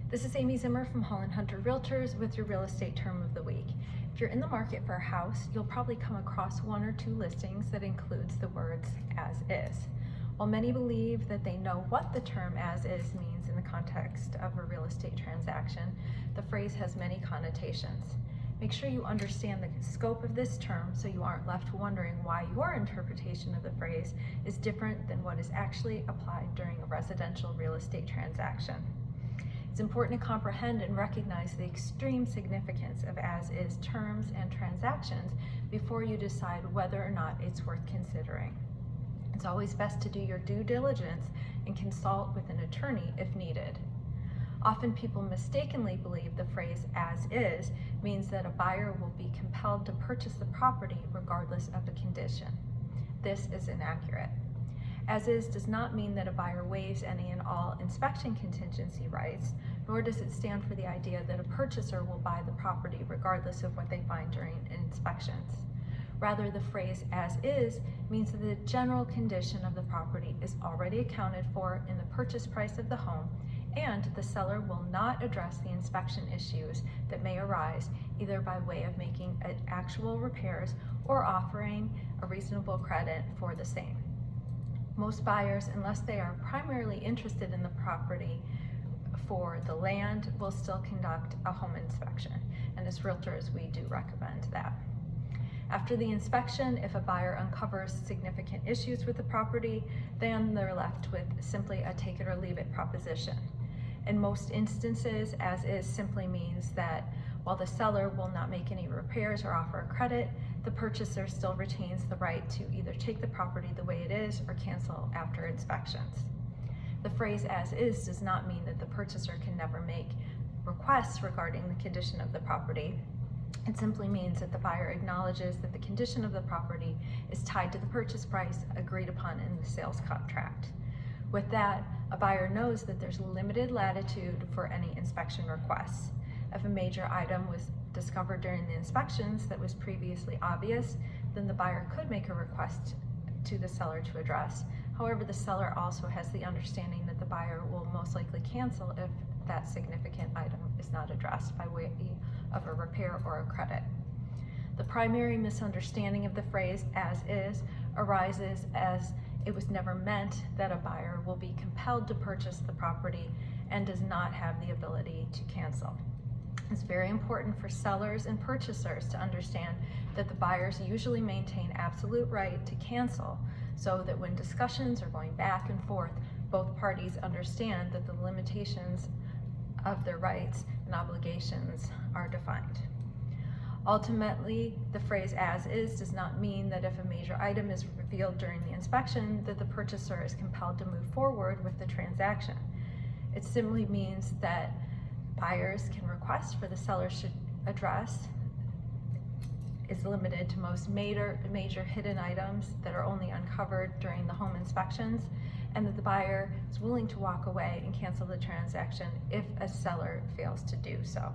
This is Amy Zimmer from Holland Hunter Realtors with your real estate term of the week. If you're in the market for a house, you'll probably come across one or two listings that includes the words "as is." While many believe that they know what the term "as is" means in the context of a real estate transaction, the phrase has many connotations. Make sure you understand the scope of this term so you aren't left wondering why your interpretation of the phrase is different than what is actually applied during a residential real estate transaction. It's important to comprehend and recognize the extreme significance of as-is terms and transactions before you decide whether or not it's worth considering. It's always best to do your due diligence and consult with an attorney if needed. Often people mistakenly believe the phrase "as is" means that a buyer will be compelled to purchase the property regardless of the condition. This is inaccurate. As is does not mean that a buyer waives any and all inspection contingency rights, nor does it stand for the idea that a purchaser will buy the property regardless of what they find during inspections. Rather, the phrase "as is" means that the general condition of the property is already accounted for in the purchase price of the home, and the seller will not address the inspection issues that may arise either by way of making actual repairs or offering a reasonable credit for the same. Most buyers, unless they are primarily interested in the property for the land, will still conduct a home inspection, and as realtors we do recommend that. After the inspection, if a buyer uncovers significant issues with the property, then they're left with simply a take it or leave it proposition. In most instances, as is simply means that while the seller will not make any repairs or offer a credit, the purchaser still retains the right to either take the property the way it is or cancel after inspections. The phrase "as is" does not mean that the purchaser can never make requests regarding the condition of the property. It simply means that the buyer acknowledges that the condition of the property is tied to the purchase price agreed upon in the sales contract. With that, a buyer knows that there's limited latitude for any inspection requests. If a major item was discovered during the inspections that was previously obvious, then the buyer could make a request to the seller to address. However, the seller also has the understanding that the buyer will most likely cancel if that significant item is not addressed by way of a repair or a credit. The primary misunderstanding of the phrase "as is" arises as it was never meant that a buyer will be compelled to purchase the property and does not have the ability to cancel. It's very important for sellers and purchasers to understand that the buyers usually maintain absolute right to cancel, so that when discussions are going back and forth, both parties understand that the limitations of their rights and obligations are defined. Ultimately, the phrase "as is" does not mean that if a major item is revealed during the inspection that the purchaser is compelled to move forward with the transaction. It simply means that buyers can request for the seller should address is limited to most major hidden items that are only uncovered during the home inspections, and that the buyer is willing to walk away and cancel the transaction if a seller fails to do so.